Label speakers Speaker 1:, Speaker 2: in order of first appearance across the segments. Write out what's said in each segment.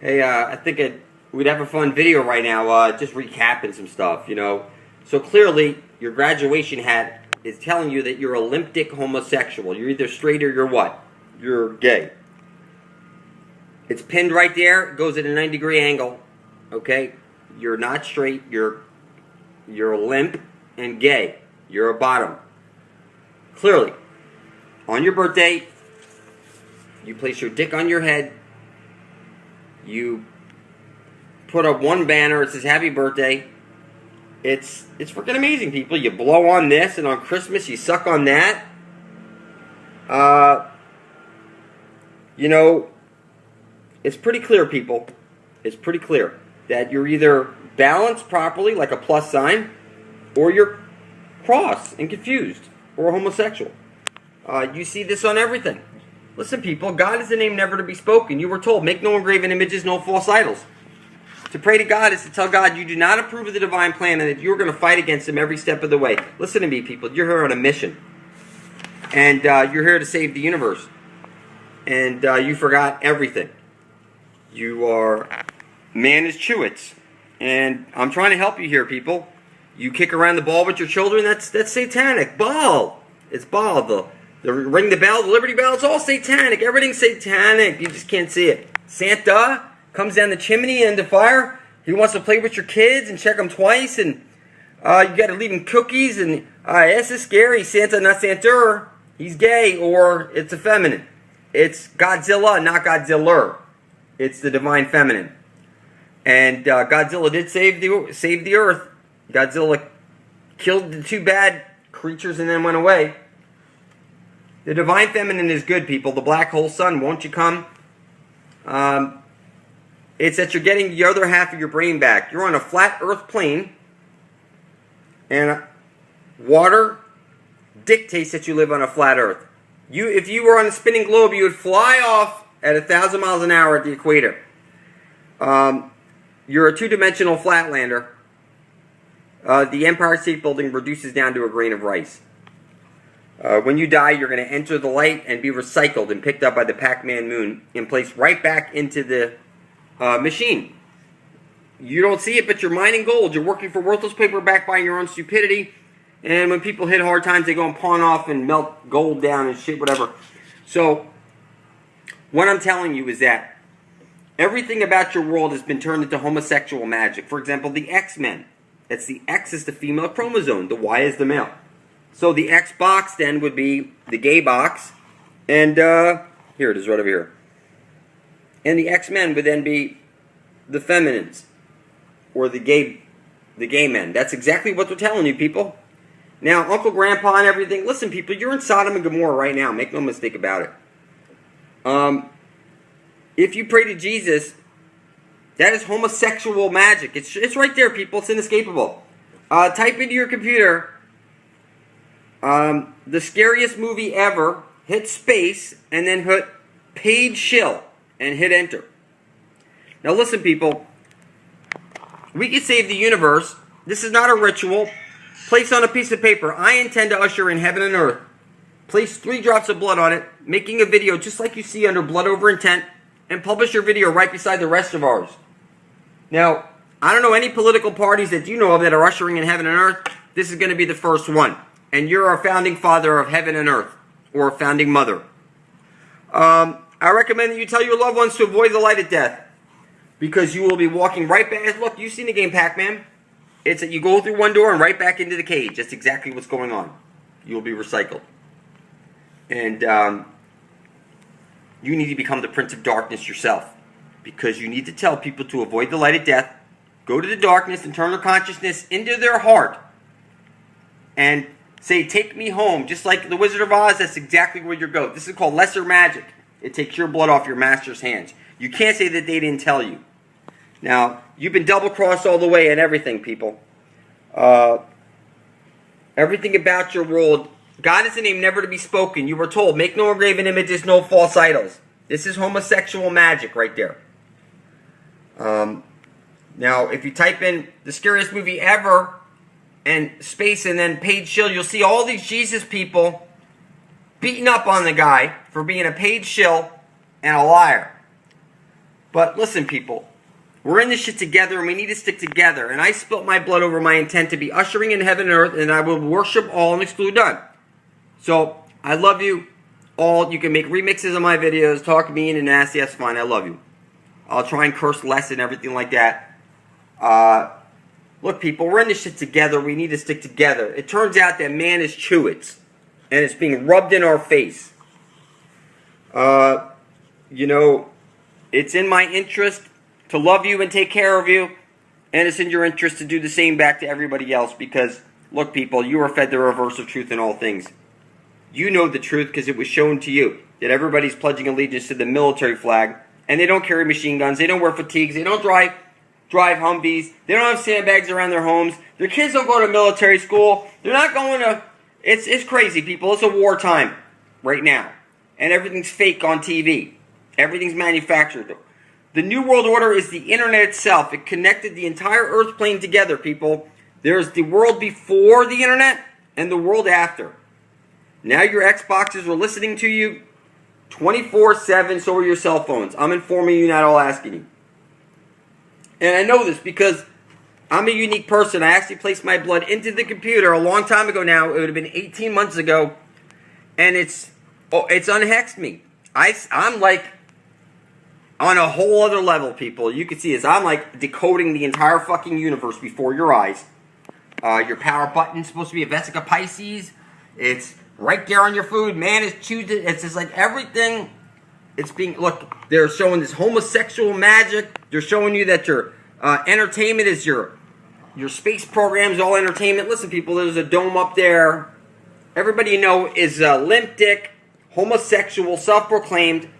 Speaker 1: Hey, I think we'd have a fun video right now, just recapping some stuff, So clearly, your graduation hat is telling you that you're a limpic homosexual. You're either straight or you're what? You're gay. It's pinned right there. It goes at a 90-degree angle. Okay? You're not straight. You're limp and gay. You're a bottom. Clearly, on your birthday, you place your dick on your head. You put up one banner. It says "Happy Birthday." It's freaking amazing, people. You blow on this, and on Christmas you suck on that. It's pretty clear, people. It's pretty clear that you're either balanced properly, like a plus sign, or you're cross and confused, or homosexual. You see this on everything. Listen, people, God is a name never to be spoken. You were told, make no engraven images, no false idols. To pray to God is to tell God you do not approve of the divine plan and that you're going to fight against him every step of the way. Listen to me, people. You're here on a mission. And you're here to save the universe. And you forgot everything. You are man is Chewits. And I'm trying to help you here, people. You kick around the ball with your children, that's satanic. Ball. It's ball. The ring the bell, the Liberty Bell, it's all satanic. Everything's satanic. You just can't see it. Santa comes down the chimney and the fire. He wants to play with your kids and check them twice. And you got to leave him cookies. And this is scary. Santa, not Santa. He's gay or it's effeminate. It's Godzilla, not Godzilla. It's the divine feminine. And Godzilla did save the earth. Godzilla killed the two bad creatures and then went away. The divine feminine is good, people. The black hole sun, won't you come? It's that you're getting the other half of your brain back. You're on a flat earth plane, and water dictates that you live on a flat earth. If you were on a spinning globe, you would fly off at 1,000 miles an hour at the equator. You're a two-dimensional flatlander. The Empire State Building reduces down to a grain of rice. When you die, you're going to enter the light and be recycled and picked up by the Pac-Man moon and placed right back into the machine. You don't see it, but you're mining gold. You're working for worthless paper backed by your own stupidity. And when people hit hard times, they go and pawn off and melt gold down and shit, whatever. So, what I'm telling you is that everything about your world has been turned into homosexual magic. For example, the X-Men. That's the X is the female chromosome. The Y is the male. So the X box then would be the gay box. And here it is right over here. And the X-Men would then be the feminines. Or the gay men. That's exactly what they're telling you, people. Now, Uncle Grandpa and everything. Listen, people, you're in Sodom and Gomorrah right now. Make no mistake about it. If you pray to Jesus, that is homosexual magic. It's right there, people. It's inescapable. Type into your computer, the scariest movie ever, hit space, and then hit paid shill, and hit enter. Now listen, people. We can save the universe. This is not a ritual. Place on a piece of paper, I intend to usher in heaven and earth. Place 3 drops of blood on it, making a video just like you see under blood over intent, and publish your video right beside the rest of ours. Now, I don't know any political parties that you know of that are ushering in heaven and earth. This is going to be the first one. And you're a founding father of heaven and earth. Or a founding mother. I recommend that you tell your loved ones to avoid the light of death. Because you will be walking right back. Look, you've seen the game Pac-Man. It's that you go through one door and right back into the cage. That's exactly what's going on. You'll be recycled. And you need to become the Prince of Darkness yourself. Because you need to tell people to avoid the light of death, go to the darkness and turn their consciousness into their heart, and say, take me home. Just like the Wizard of Oz, that's exactly where you go. This is called lesser magic. It takes your blood off your master's hands. You can't say that they didn't tell you. Now, you've been double-crossed all the way and everything, people. Everything about your world, God is a name never to be spoken. You were told, make no engraven images, no false idols. This is homosexual magic right there. Now, if you type in the scariest movie ever and space and then paid shill, you'll see all these Jesus people beating up on the guy for being a paid shill and a liar. But listen, people, we're in this shit together, and we need to stick together. And I spilt my blood over my intent to be ushering in heaven and earth, and I will worship all and exclude none. So, I love you all. You can make remixes of my videos, talk mean and nasty, that's fine, I love you. I'll try and curse less and everything like that. Look, people, we're in this shit together. We need to stick together. It turns out that man is Chewits, and it's being rubbed in our face. You know, it's in my interest to love you and take care of you, and it's in your interest to do the same back to everybody else because, look, people, you are fed the reverse of truth in all things. You know the truth because it was shown to you that everybody's pledging allegiance to the military flag, and they don't carry machine guns, they don't wear fatigues, they don't drive Humvees, they don't have sandbags around their homes, their kids don't go to military school, they're not going to... It's crazy, people. It's a wartime right now, and everything's fake on TV. Everything's manufactured. The New World Order is the internet itself. It connected the entire Earth plane together, people. There's the world before the internet and the world after. Now your Xboxes are listening to you 24/7, so are your cell phones. I'm informing you, not all asking you. And I know this because I'm a unique person. I actually placed my blood into the computer a long time ago now. It would have been 18 months ago. And it's unhexed me. I'm like on a whole other level, people. You can see this. I'm like decoding the entire fucking universe before your eyes. Your power button's supposed to be a Vesica Pisces. It's right there on your food. Man is choosing. It's just like everything. It's being, look, they're showing this homosexual magic. They're showing you that your entertainment is your space program's all entertainment. Listen, people, there's a dome up there. Everybody you know is limp dick, homosexual, self-proclaimed.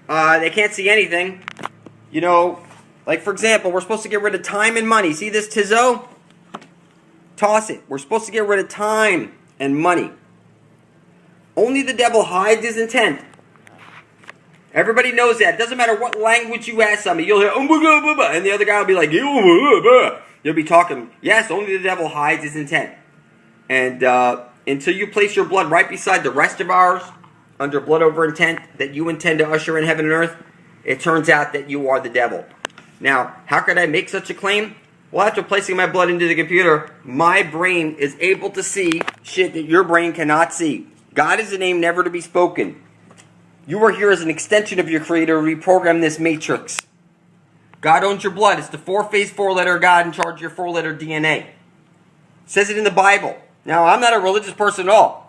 Speaker 1: They can't see anything. You know, like, for example, we're supposed to get rid of time and money. See this Tizzo? Toss it. We're supposed to get rid of time and money. Only the devil hides his intent. Everybody knows that. It doesn't matter what language you ask somebody. You'll hear, and the other guy will be like, they'll be talking, yes, only the devil hides his intent. And until you place your blood right beside the rest of ours, under blood over intent, that you intend to usher in heaven and earth, it turns out that you are the devil. Now, how could I make such a claim? Well, after placing my blood into the computer, my brain is able to see shit that your brain cannot see. God is a name never to be spoken. You are here as an extension of your Creator to reprogram this matrix. God owns your blood. It's the four-phase, four-letter God in charge of your four-letter DNA. It says it in the Bible. Now, I'm not a religious person at all.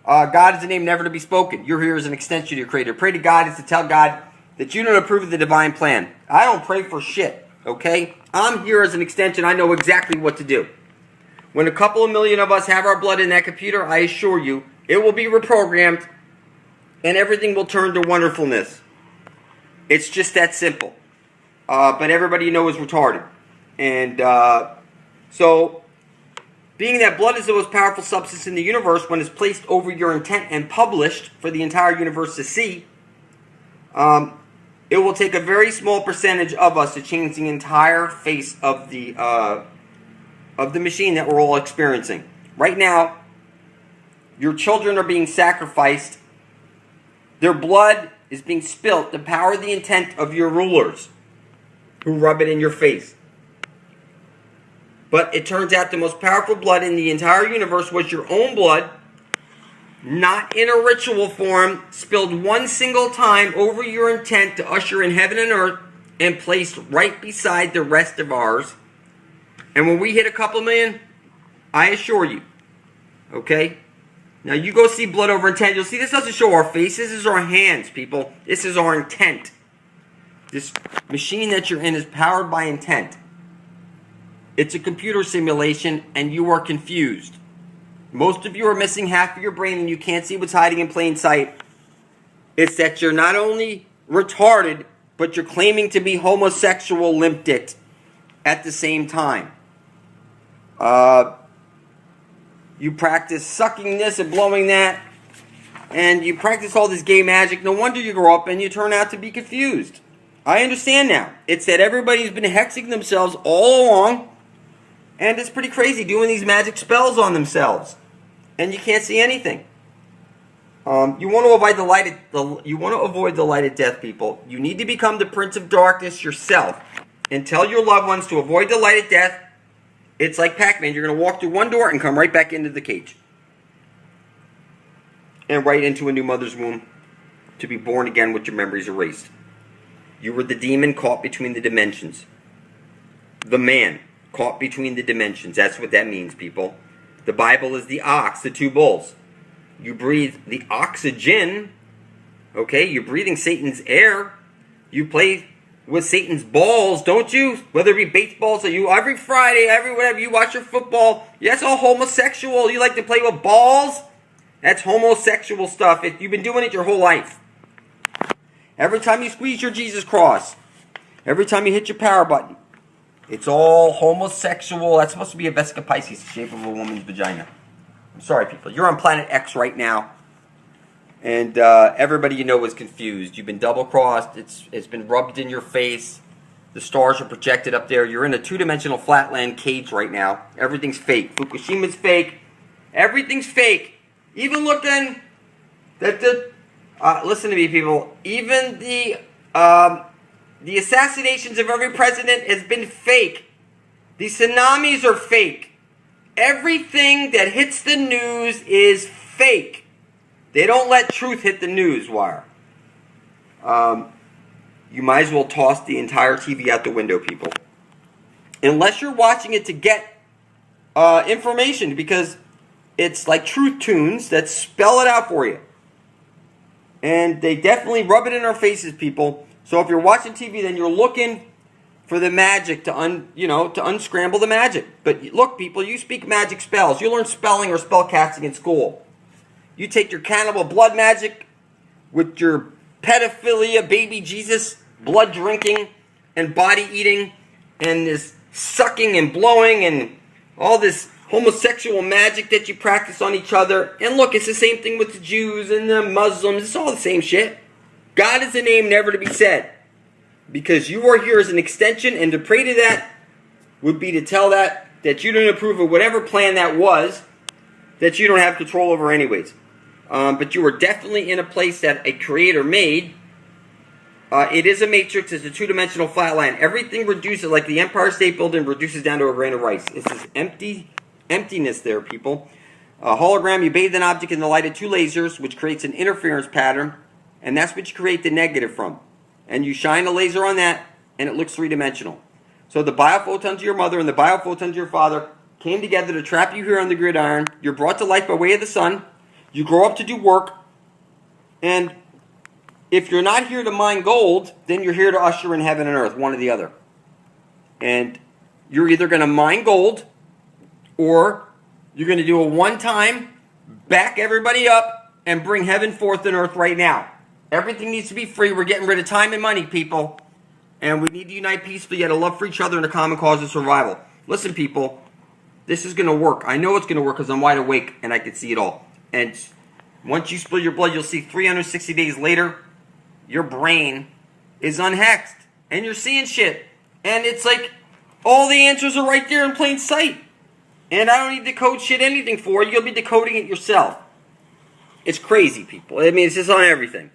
Speaker 1: God is a name never to be spoken. You're here as an extension of your Creator. Pray to God is to tell God that you don't approve of the divine plan. I don't pray for shit, okay? I'm here as an extension. I know exactly what to do. When a couple of million of us have our blood in that computer, I assure you, it will be reprogrammed and everything will turn to wonderfulness. It's just that simple. But everybody you know is retarded. And so, being that blood is the most powerful substance in the universe, when it's placed over your intent and published for the entire universe to see, it will take a very small percentage of us to change the entire face of the machine that we're all experiencing. Right now, your children are being sacrificed. Their blood is being spilt to power the intent of your rulers who rub it in your face. But it turns out the most powerful blood in the entire universe was your own blood, not in a ritual form, spilled one single time over your intent to usher in heaven and earth and placed right beside the rest of ours. And when we hit a couple million, I assure you, okay? Now you go see blood over intent. You'll see this doesn't show our faces. This is our hands, people. This is our intent. This machine that you're in is powered by intent. It's a computer simulation and you are confused. Most of you are missing half of your brain and you can't see what's hiding in plain sight. It's that you're not only retarded, but you're claiming to be homosexual limp-dicked at the same time. You practice sucking this and blowing that, and you practice all this gay magic. No wonder you grow up and you turn out to be confused. I understand now. It's that everybody's been hexing themselves all along, and it's pretty crazy doing these magic spells on themselves, and you can't see anything. You want to avoid the light of death, people. You need to become the prince of darkness yourself, and tell your loved ones to avoid the light of death. It's like Pac-Man. You're going to walk through one door and come right back into the cage, and right into a new mother's womb, to be born again with your memories erased. You were the demon caught between the dimensions. The man caught between the dimensions. That's what that means, people. The Bible is the ox, the two bulls. You breathe the oxygen, okay? You're breathing Satan's air. You play with Satan's balls, don't you? Whether it be baseballs or you, every Friday, every whatever, you watch your football. That's all homosexual. You like to play with balls? That's homosexual stuff. You've been doing it your whole life. Every time you squeeze your Jesus cross, every time you hit your power button, it's all homosexual. That's supposed to be a Vesica Pisces, the shape of a woman's vagina. I'm sorry, people. You're on planet X right now, and everybody you know is confused. You've been double-crossed. It's been rubbed in your face. The stars are projected up there. You're in a two-dimensional flatland cage right now. Everything's fake. Fukushima's fake. Everything's fake. Even looking that listen to me, people. Even the assassinations of every president has been fake. The tsunamis are fake. Everything that hits the news is fake. They don't let truth hit the news wire. You might as well toss the entire TV out the window, people. Unless you're watching it to get information, because it's like truth tunes that spell it out for you. And they definitely rub it in our faces, people. So if you're watching TV, then you're looking for the magic to unscramble the magic. But look, people, you speak magic spells. You learn spelling or spell casting in school. You take your cannibal blood magic with your pedophilia, baby Jesus, blood drinking and body eating and this sucking and blowing and all this homosexual magic that you practice on each other. And look, it's the same thing with the Jews and the Muslims. It's all the same shit. God is a name never to be said. Because you are here as an extension, and to pray to that would be to tell that you don't approve of whatever plan that was, that you don't have control over anyways. But you are definitely in a place that a creator made. It is a matrix. It's a two-dimensional flat line. Everything reduces, like the Empire State Building reduces down to a grain of rice. It's this emptiness there, people. A hologram, you bathe an object in the light of two lasers, which creates an interference pattern, and that's what you create the negative from. And you shine a laser on that, and it looks three-dimensional. So the biophotons of your mother and the biophotons of your father came together to trap you here on the gridiron. You're brought to life by way of the sun. You grow up to do work. And if you're not here to mine gold, then you're here to usher in heaven and earth, one or the other. And you're either going to mine gold, or you're going to do a one-time, back everybody up, and bring heaven forth and earth right now. Everything needs to be free. We're getting rid of time and money, people. And we need to unite peacefully, yet a love for each other and a common cause of survival. Listen, people, this is going to work. I know it's going to work because I'm wide awake and I can see it all. And once you spill your blood, you'll see 360 days later, your brain is unhexed. And you're seeing shit. And it's like all the answers are right there in plain sight. And I don't need to decode shit anything for you. You'll be decoding it yourself. It's crazy, people. I mean, it's just on everything.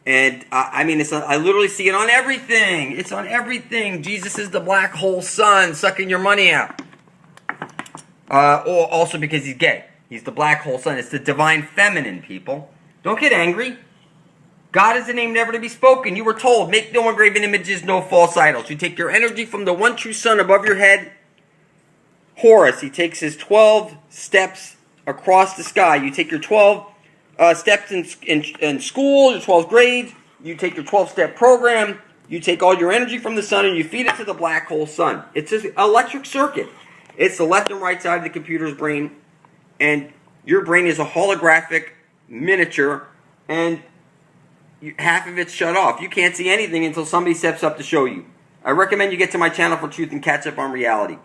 Speaker 1: And I mean, I literally see it on everything. It's on everything. Jesus is the black hole sun sucking your money out. Also because he's gay. He's the black hole sun. It's the divine feminine, people. Don't get angry. God is a name never to be spoken. You were told, make no engraven images, no false idols. You take your energy from the one true sun above your head. Horus, he takes his 12 steps across the sky. You take your 12 steps in school, your 12 grades. You take your 12-step program. You take all your energy from the sun and you feed it to the black hole sun. It's an electric circuit. It's the left and right side of the computer's brain. And your brain is a holographic miniature. And half of it's shut off. You can't see anything until somebody steps up to show you. I recommend you get to my channel for truth and catch up on reality.